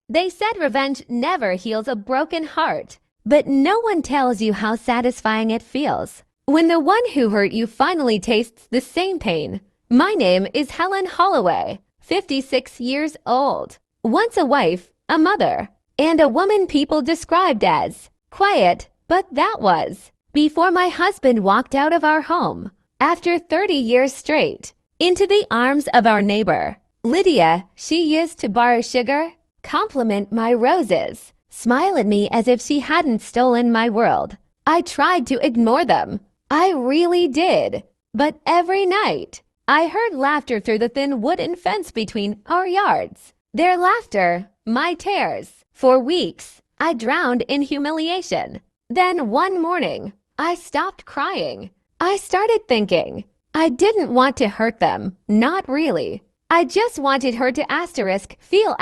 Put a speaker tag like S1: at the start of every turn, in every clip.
S1: They said revenge never heals a broken heart, but no one tells you how satisfying it feels when the one who hurt you finally tastes the same pain. My name is Helen Holloway, 56 years old, once a wife, a mother, and a woman people described as quiet, but that was before my husband walked out of our home after 30 years straight into the arms of our neighbor. Lydia, she used to borrow sugar, compliment my roses, smile at me as if she hadn't stolen my world. I tried to ignore them. I really did. But every night, I heard laughter through the thin wooden fence between our yards. Their laughter, my tears. For weeks, I drowned in humiliation. Then one morning, I stopped crying. I started thinking. I didn't want to hurt them. Not really. I just wanted her to feel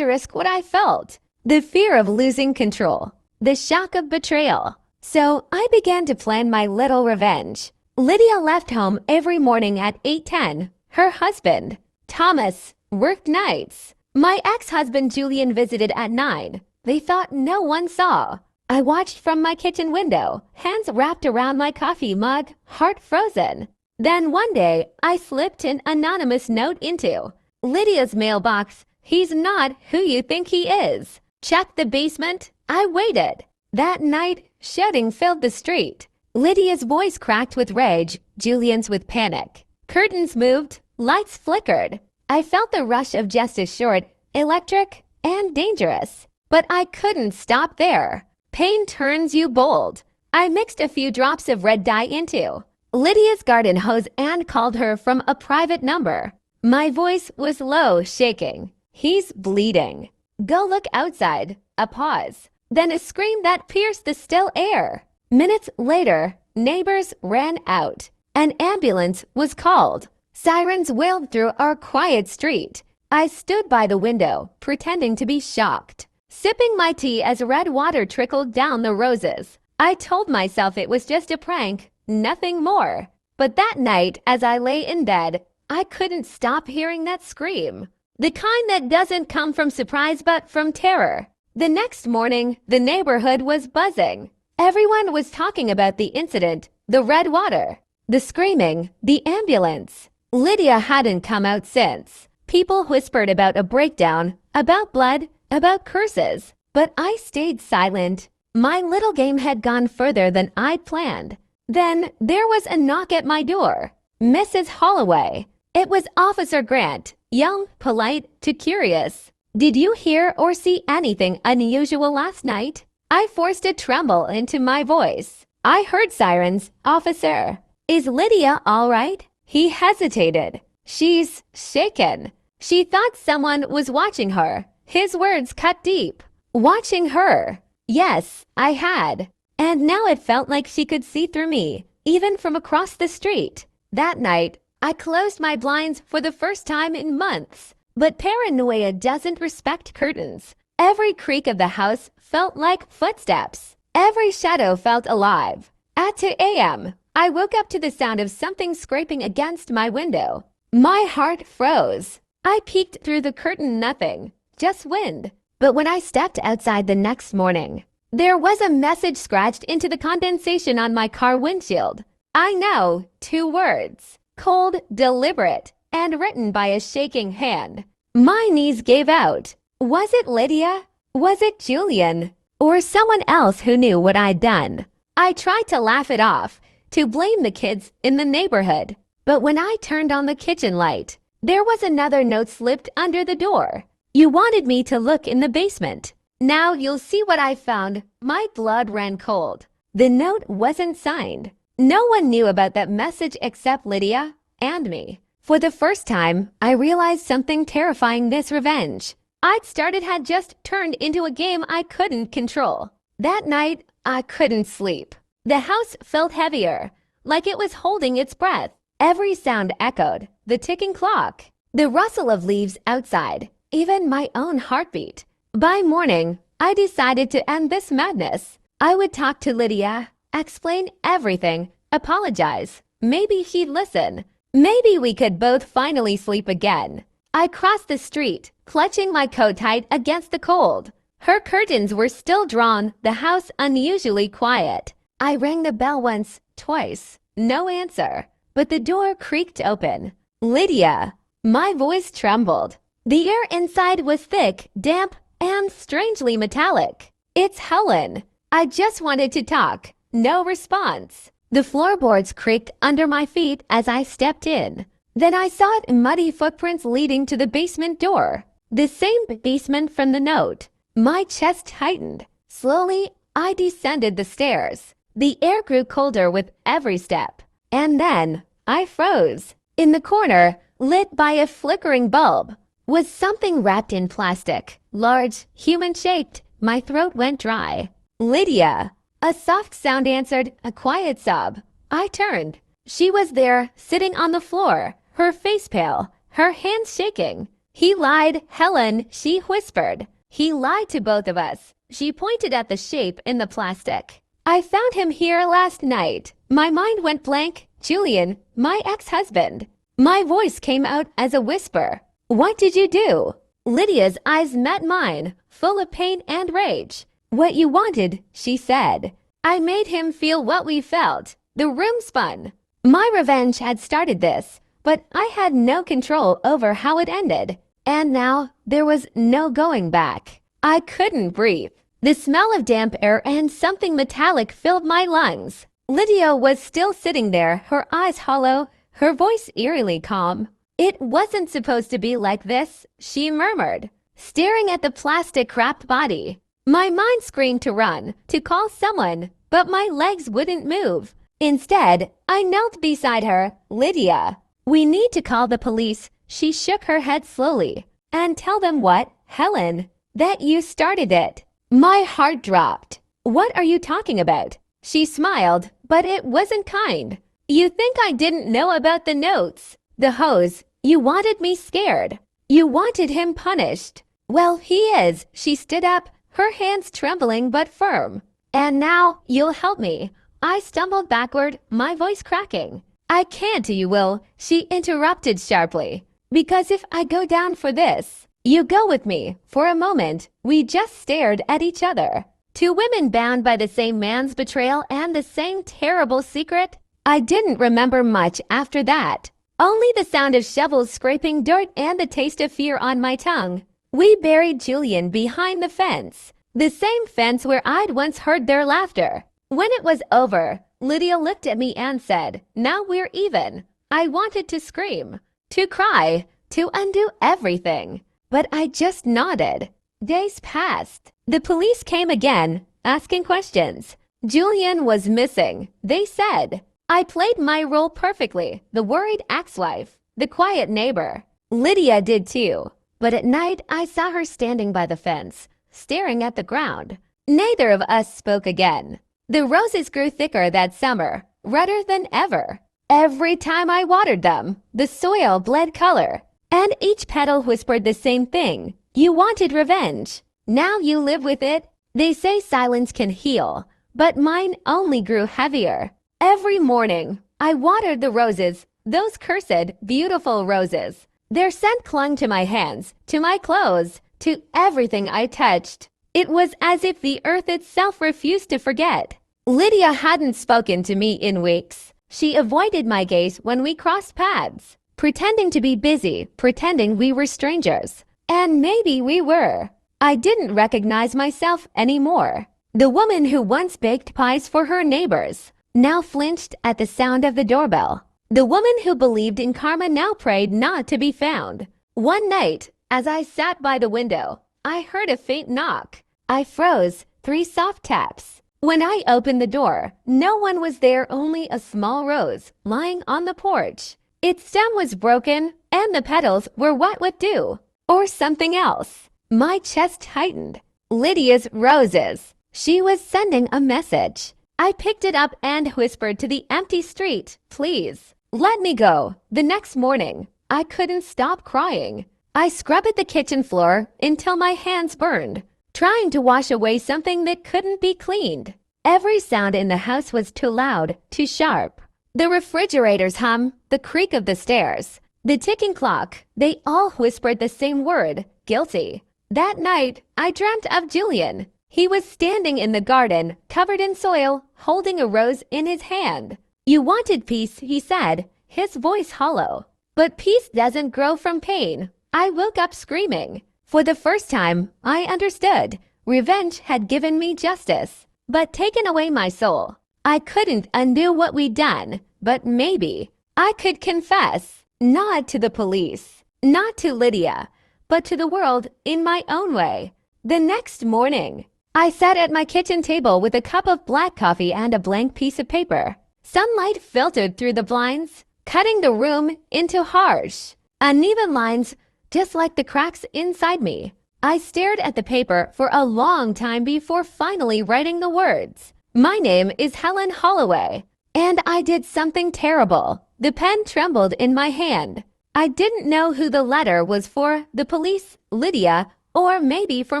S1: what I felt. The fear of losing control. The shock of betrayal. So I began to plan my little revenge. Lydia left home every morning at 8:10. Her husband, Thomas, worked nights. My ex-husband Julian visited at 9. They thought no one saw. I watched from my kitchen window, hands wrapped around my coffee mug, heart frozen. Then one day, I slipped an anonymous note into Lydia's mailbox. He's not who you think he is. Check the basement. I waited. That night, shouting filled the street. Lydia's voice cracked with rage, Julian's with panic. Curtains moved, lights flickered. I felt the rush of justice short, electric, and dangerous. But I couldn't stop there. Pain turns you bold. I mixed a few drops of red dye into Lydia's garden hose and called her from a private number. My voice was low, shaking. He's bleeding. Go look outside. A pause. Then a scream that pierced the still air. Minutes later, neighbors ran out. An ambulance was called. Sirens wailed through our quiet street. I stood by the window, pretending to be shocked, sipping my tea as red water trickled down the roses. I told myself it was just a prank, nothing more. But that night, as I lay in bed, I couldn't stop hearing that scream. The kind that doesn't come from surprise but from terror. The next morning, the neighborhood was buzzing. Everyone was talking about the incident, the red water, the screaming, the ambulance. Lydia hadn't come out since. People whispered about a breakdown, about blood, about curses. But I stayed silent. My little game had gone further than I'd planned. Then there was a knock at my door. Mrs. Holloway. It was Officer Grant, young, polite, to curious. Did you hear or see anything unusual last night? I forced a tremble into my voice. I heard sirens, officer. Is Lydia all right? He hesitated. She's shaken. She thought someone was watching her. His words cut deep. Watching her. Yes, I had. And now it felt like she could see through me, even from across the street. That night, I closed my blinds for the first time in months. But paranoia doesn't respect curtains. Every creak of the house felt like footsteps. Every shadow felt alive. At 2 a.m., I woke up to the sound of something scraping against my window. My heart froze. I peeked through the curtain, nothing, just wind. But when I stepped outside the next morning, there was a message scratched into the condensation on my car windshield. I know, 2 words. Cold, deliberate, and written by a shaking hand. My knees gave out. Was it Lydia? Was it Julian? Or someone else who knew what I'd done? I tried to laugh it off, to blame the kids in the neighborhood. But when I turned on the kitchen light, there was another note slipped under the door. You wanted me to look in the basement. Now you'll see what I found. My blood ran cold. The note wasn't signed. No one knew about that message except Lydia and me. For the first time, I realized something terrifying. This revenge I'd started had just turned into a game I couldn't control. That night, I couldn't sleep. The house felt heavier, like it was holding its breath. Every sound echoed, the ticking clock, the rustle of leaves outside, even my own heartbeat. By morning, I decided to end this madness. I would talk to Lydia, explain everything, apologize. Maybe she'd listen. Maybe we could both finally sleep again. I crossed the street, clutching my coat tight against the cold. Her curtains were still drawn, the house unusually quiet. I rang the bell once, twice. No answer. But the door creaked open. Lydia! My voice trembled. The air inside was thick, damp, and strangely metallic. It's Helen. I just wanted to talk. No response. The floorboards creaked under my feet as I stepped in. Then I saw muddy footprints leading to the basement door. The same basement from the note. My chest tightened. Slowly, I descended the stairs. The air grew colder with every step. And then, I froze. In the corner, lit by a flickering bulb, was something wrapped in plastic. Large, human-shaped. My throat went dry. Lydia! A soft sound answered, a quiet sob. I turned. She was there, sitting on the floor, her face pale, her hands shaking. He lied, Helen, she whispered. He lied to both of us. She pointed at the shape in the plastic. I found him here last night. My mind went blank. Julian, my ex-husband. My voice came out as a whisper. What did you do? Lydia's eyes met mine, full of pain and rage. What you wanted, she said. I made him feel what we felt. The room spun. My revenge had started this, but I had no control over how it ended. And now there was no going back. I couldn't breathe. The smell of damp air and something metallic filled my lungs. Lydia was still sitting there, her eyes hollow, her voice eerily calm. It wasn't supposed to be like this, she murmured, staring at the plastic-wrapped body. My mind screamed to run, to call someone, but my legs wouldn't move. Instead, I knelt beside her. Lydia, we need to call the police. She shook her head slowly. And tell them what, Helen? That you started it. My heart dropped. What are you talking about? She smiled, but it wasn't kind. You think I didn't know about the notes? The hose. You wanted me scared. You wanted him punished. Well, he is. She stood up, her hands trembling but firm. And now you'll help me. I stumbled backward, my voice cracking. I can't, you will, she interrupted sharply. Because if I go down for this, you go with me. For a moment, we just stared at each other. Two women bound by the same man's betrayal and the same terrible secret. I didn't remember much after that. Only the sound of shovels scraping dirt and the taste of fear on my tongue. We buried Julian behind the fence. The same fence where I'd once heard their laughter. When it was over, Lydia looked at me and said, now we're even. I wanted to scream, to cry, to undo everything. But I just nodded. Days passed. The police came again, asking questions. Julian was missing, they said. I played my role perfectly, the worried ex-wife, the quiet neighbor. Lydia did too. But at night, I saw her standing by the fence, staring at the ground. Neither of us spoke again. The roses grew thicker that summer, redder than ever. Every time I watered them, the soil bled color. And each petal whispered the same thing. You wanted revenge. Now you live with it. They say silence can heal, but mine only grew heavier. Every morning, I watered the roses, those cursed, beautiful roses. Their scent clung to my hands, to my clothes, to everything I touched. It was as if the earth itself refused to forget. Lydia hadn't spoken to me in weeks. She avoided my gaze when we crossed paths, pretending to be busy, pretending we were strangers. And maybe we were. I didn't recognize myself anymore. The woman who once baked pies for her neighbors now flinched at the sound of the doorbell. The woman who believed in karma now prayed not to be found. One night, as I sat by the window, I heard a faint knock. I froze, 3 soft taps. When I opened the door, no one was there, only a small rose lying on the porch. Its stem was broken, and the petals were what would do, or something else. My chest tightened. Lydia's roses. She was sending a message. I picked it up and whispered to the empty street, please, let me go. The next morning, I couldn't stop crying. I scrubbed the kitchen floor until my hands burned, trying to wash away something that couldn't be cleaned. Every sound in the house was too loud, too sharp. The refrigerator's hum, the creak of the stairs, The ticking clock. They all whispered the same word, guilty. That night, I dreamt of Julian. He was standing in the garden, covered in soil, holding a rose in his hand. You wanted peace, he said, his voice hollow. But peace doesn't grow from pain. I woke up screaming. For the first time, I understood. Revenge had given me justice, but taken away my soul. I couldn't undo what we'd done, but maybe I could confess, not to the police, not to Lydia, but to the world in my own way. The next morning, I sat at my kitchen table with a cup of black coffee and a blank piece of paper. Sunlight filtered through the blinds, cutting the room into harsh, uneven lines, just like the cracks inside me. I stared at the paper for a long time before finally writing the words. My name is Helen Holloway, and I did something terrible. The pen trembled in my hand. I didn't know who the letter was for, the police, Lydia, or maybe for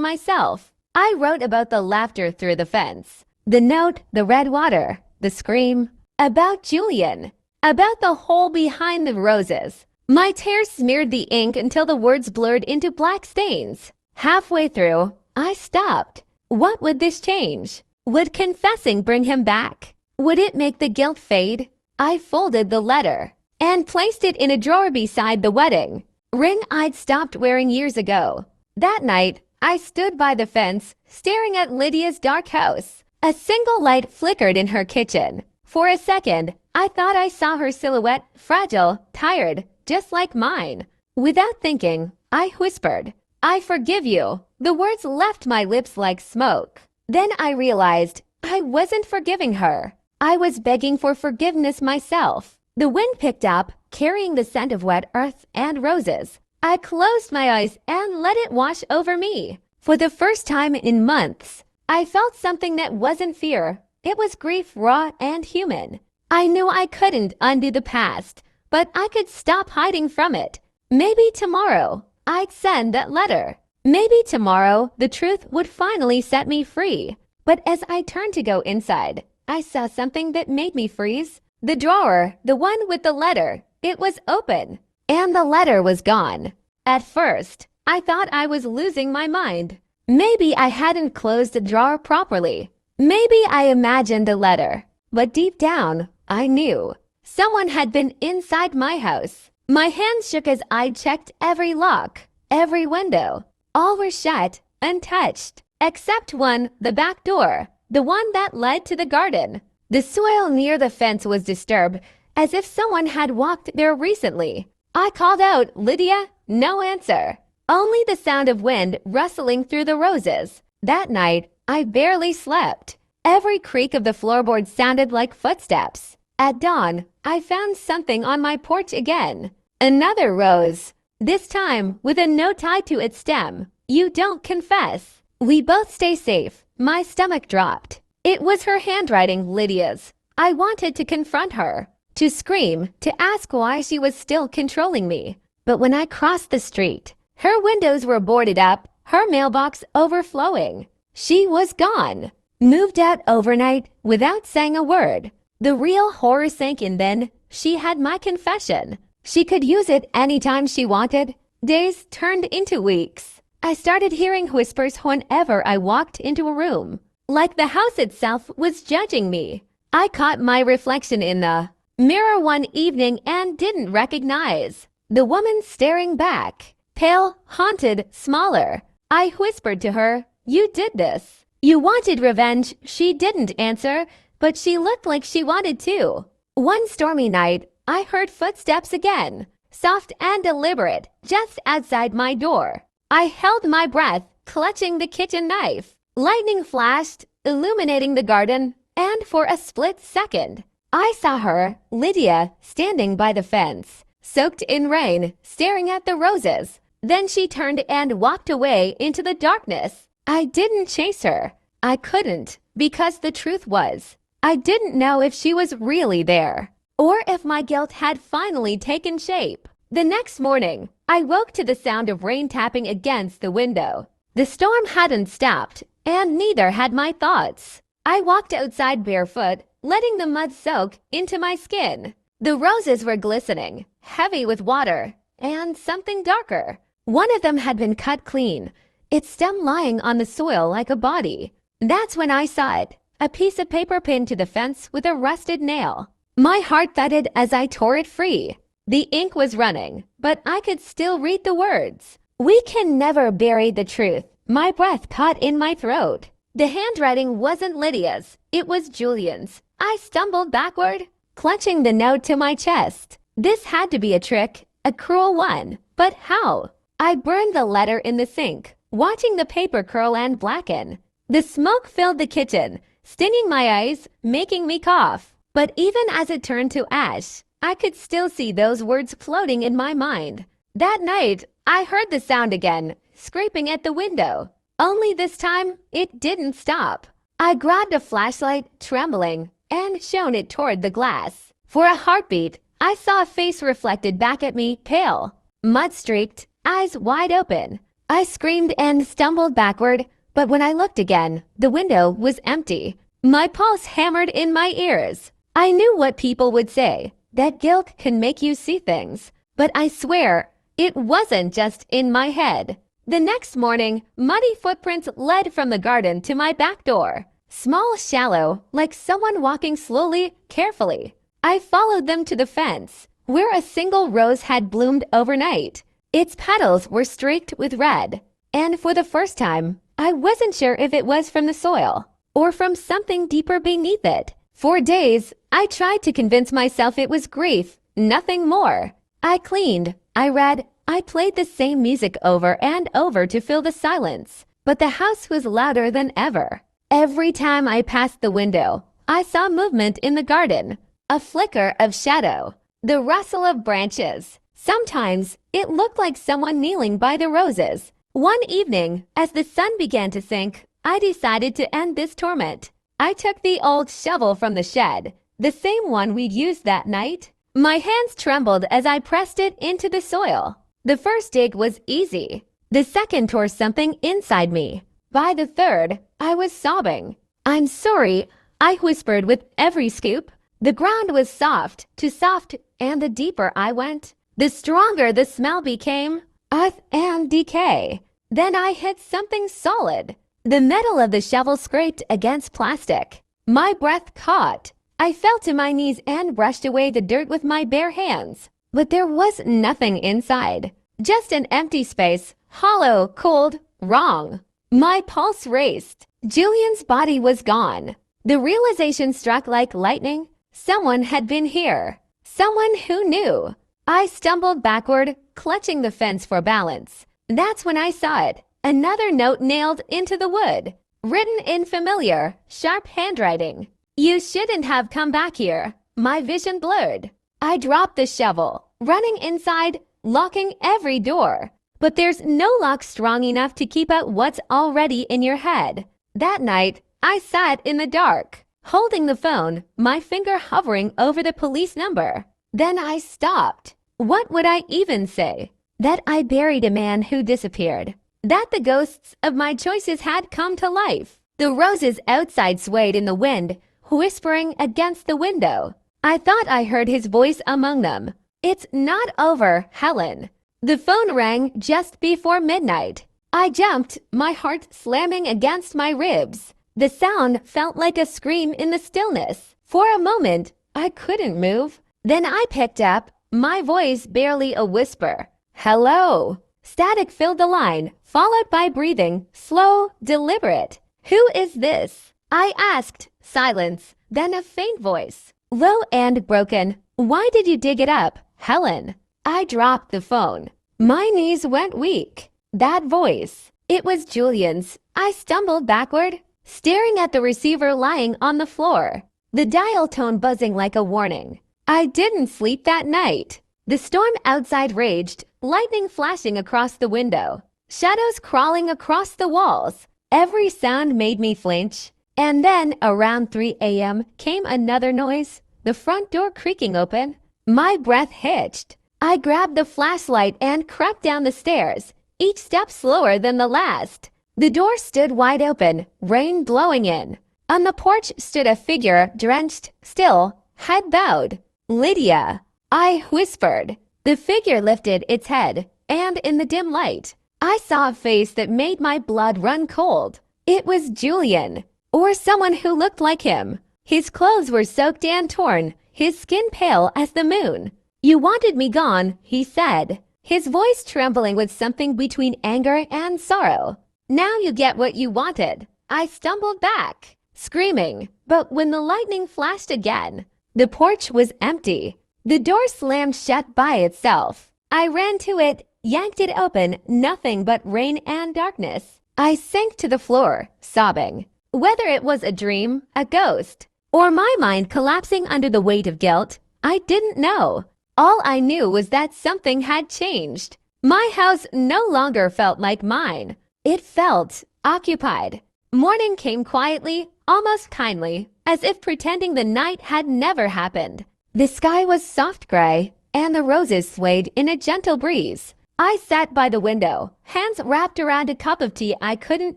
S1: myself. I wrote about the laughter through the fence, the note, the red water, the scream, about Julian, about the hole behind the roses. My tears smeared the ink until the words blurred into black stains. Halfway through, I stopped. What would this change? Would confessing bring him back? Would it make the guilt fade? I folded the letter and placed it in a drawer beside the wedding ring I'd stopped wearing years ago. That night, I stood by the fence, staring at Lydia's dark house. A single light flickered in her kitchen. For a second, I thought I saw her silhouette, fragile, tired, just like mine. Without thinking, I whispered, "I forgive you." The words left my lips like smoke. Then I realized I wasn't forgiving her. I was begging for forgiveness myself. The wind picked up, carrying the scent of wet earth and roses. I closed my eyes and let it wash over me. For the first time in months, I felt something that wasn't fear. It was grief, raw and human. I knew I couldn't undo the past, but I could stop hiding from it. Maybe tomorrow I'd send that letter. Maybe tomorrow the truth would finally set me free. But as I turned to go inside, I saw something that made me freeze. The drawer, the one with the letter, it was open, and the letter was gone. At first, I thought I was losing my mind. Maybe I hadn't closed the drawer properly. Maybe I imagined the letter. But deep down, I knew. Someone had been inside my house. My hands shook as I checked every lock, every window. All were shut, untouched, except one, the back door, the one that led to the garden. The soil near the fence was disturbed, as if someone had walked there recently. I called out, "Lydia," no answer. Only the sound of wind rustling through the roses. That night, I barely slept. Every creak of the floorboard sounded like footsteps. At dawn, I found something on my porch again. Another rose. This time, with a note tied to its stem. "You don't confess. We both stay safe." My stomach dropped. It was her handwriting, Lydia's. I wanted to confront her, to scream, to ask why she was still controlling me. But when I crossed the street, her windows were boarded up, her mailbox overflowing. She was gone, moved out overnight without saying a word. The real horror sank in then. She had my confession. She could use it anytime she wanted. Days turned into weeks. I started hearing whispers whenever I walked into a room, like the house itself was judging me. I caught my reflection in the mirror one evening and didn't recognize the woman staring back, pale, haunted, smaller. I whispered to her, "You did this. You wanted revenge." She didn't answer, but she looked like she wanted to. One stormy night, I heard footsteps again, soft and deliberate, just outside my door. I held my breath, clutching the kitchen knife. Lightning flashed, illuminating the garden, and for a split second, I saw her, Lydia, standing by the fence, soaked in rain, staring at the roses. Then she turned and walked away into the darkness. I didn't chase her. I couldn't, because the truth was, I didn't know if she was really there, or if my guilt had finally taken shape. The next morning, I woke to the sound of rain tapping against the window. The storm hadn't stopped, and neither had my thoughts. I walked outside barefoot, letting the mud soak into my skin. The roses were glistening, heavy with water, and something darker. One of them had been cut clean, its stem lying on the soil like a body. That's when I saw it, a piece of paper pinned to the fence with a rusted nail. My heart thudded as I tore it free. The ink was running, but I could still read the words. "We can never bury the truth." My breath caught in my throat. The handwriting wasn't Lydia's, it was Julian's. I stumbled backward, clutching the note to my chest. This had to be a trick, a cruel one. But how? I burned the letter in the sink, watching the paper curl and blacken. The smoke filled the kitchen, stinging my eyes, making me cough. But even as it turned to ash, I could still see those words floating in my mind. That night, I heard the sound again, scraping at the window. Only this time, it didn't stop. I grabbed a flashlight, trembling, and shone it toward the glass. For a heartbeat, I saw a face reflected back at me, pale, mud-streaked, eyes wide open. I screamed and stumbled backward, but when I looked again, the window was empty. My pulse hammered in my ears. I knew what people would say, that guilt can make you see things. But I swear, it wasn't just in my head. The next morning, muddy footprints led from the garden to my back door. Small, shallow, like someone walking slowly, carefully. I followed them to the fence, where a single rose had bloomed overnight. Its petals were streaked with red, and for the first time, I wasn't sure if it was from the soil or from something deeper beneath it. For days, I tried to convince myself it was grief, nothing more. I cleaned, I read, I played the same music over and over to fill the silence, but the house was louder than ever. Every time I passed the window, I saw movement in the garden, a flicker of shadow, the rustle of branches. Sometimes it looked like someone kneeling by the roses. One evening, as the sun began to sink, I decided to end this torment. I took the old shovel from the shed, the same one we'd used that night. My hands trembled as I pressed it into the soil. The first dig was easy. The second tore something inside me. By the third, I was sobbing. "I'm sorry," I whispered with every scoop. The ground was soft, too soft, and the deeper I went, the stronger the smell became. Earth and decay. Then I hit something solid. The metal of the shovel scraped against plastic. My breath caught. I fell to my knees and brushed away the dirt with my bare hands. But there was nothing inside. Just an empty space, hollow, cold, wrong. My pulse raced. Julian's body was gone. The realization struck like lightning. Someone had been here. Someone who knew. I stumbled backward, clutching the fence for balance. That's when I saw it. Another note nailed into the wood. Written in familiar, sharp handwriting. "You shouldn't have come back here." My vision blurred. I dropped the shovel, running inside, locking every door. But there's no lock strong enough to keep out what's already in your head. That night, I sat in the dark, holding the phone, my finger hovering over the police number. Then I stopped. What would I even say? That I buried a man who disappeared. That the ghosts of my choices had come to life. The roses outside swayed in the wind, whispering against the window. I thought I heard his voice among them. "It's not over, Helen." The phone rang just before midnight. I jumped, my heart slamming against my ribs. The sound felt like a scream in the stillness. For a moment, I couldn't move. Then I picked up, my voice barely a whisper. "Hello." Static filled the line, followed by breathing, slow, deliberate. "Who is this?" I asked. Silence, then a faint voice, low and broken. "Why did you dig it up, Helen?" I dropped the phone. My knees went weak. That voice, it was Julian's. I stumbled backward, staring at the receiver lying on the floor, the dial tone buzzing like a warning. I didn't sleep that night. The storm outside raged, lightning flashing across the window, shadows crawling across the walls. Every sound made me flinch. And then, around 3 a.m., came another noise, the front door creaking open. My breath hitched. I grabbed the flashlight and crept down the stairs, each step slower than the last. The door stood wide open, rain blowing in. On the porch stood a figure, drenched, still, head bowed. Lydia, I whispered. The figure lifted its head, and in the dim light, I saw a face that made my blood run cold. It was Julian, or someone who looked like him. His clothes were soaked and torn, his skin pale as the moon. "You wanted me gone," he said, his voice trembling with something between anger and sorrow. "Now you get what you wanted." I stumbled back, screaming, but when the lightning flashed again, the porch was empty. The door slammed shut by itself. I ran to it, yanked it open, nothing but rain and darkness. I sank to the floor, sobbing. Whether it was a dream, a ghost, or my mind collapsing under the weight of guilt, I didn't know. All I knew was that something had changed. My house no longer felt like mine. It felt occupied. Morning came quietly, almost kindly, as if pretending the night had never happened. The sky was soft gray, and the roses swayed in a gentle breeze. I sat by the window, hands wrapped around a cup of tea I couldn't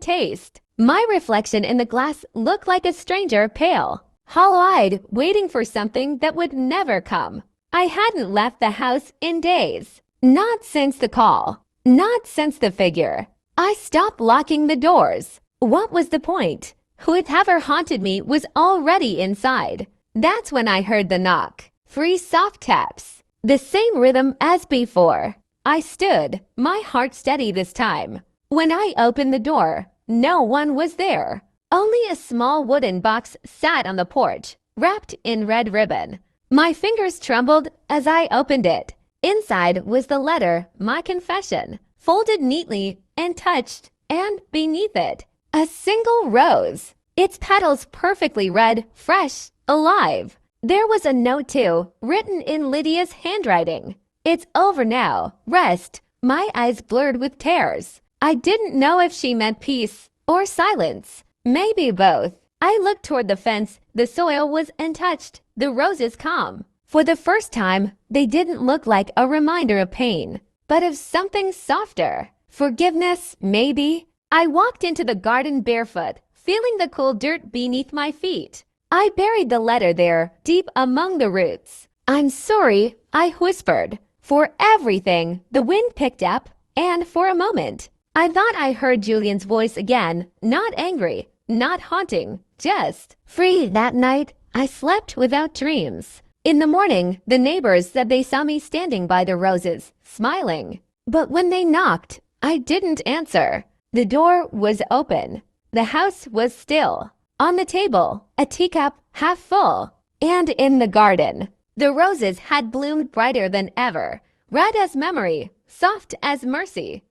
S1: taste. My reflection in the glass looked like a stranger, pale, hollow-eyed, waiting for something that would never come. I hadn't left the house in days. Not since the call. Not since the figure. I stopped locking the doors. What was the point? Whoever haunted me was already inside. That's when I heard the knock. 3 soft taps. The same rhythm as before. I stood, my heart steady this time. When I opened the door, no one was there. Only a small wooden box sat on the porch, wrapped in red ribbon. My fingers trembled as I opened it. Inside was the letter, my confession, folded neatly and touched, and beneath it, a single rose, its petals perfectly red, fresh, alive. There was a note too, written in Lydia's handwriting. "It's over now. Rest." My eyes blurred with tears. I didn't know if she meant peace or silence. Maybe both. I looked toward the fence. The soil was untouched, the roses calm. For the first time, they didn't look like a reminder of pain, but of something softer. Forgiveness, maybe. I walked into the garden barefoot, feeling the cool dirt beneath my feet. I buried the letter there, deep among the roots. "I'm sorry," I whispered, "for everything." The wind picked up, and for a moment, I thought I heard Julian's voice again, not angry, not haunting, just free. That night, I slept without dreams. In the morning, the neighbors said they saw me standing by the roses, smiling. But when they knocked, I didn't answer. The door was open. The house was still. On the table, a teacup half full. And in the garden, the roses had bloomed brighter than ever, red as memory, soft as mercy.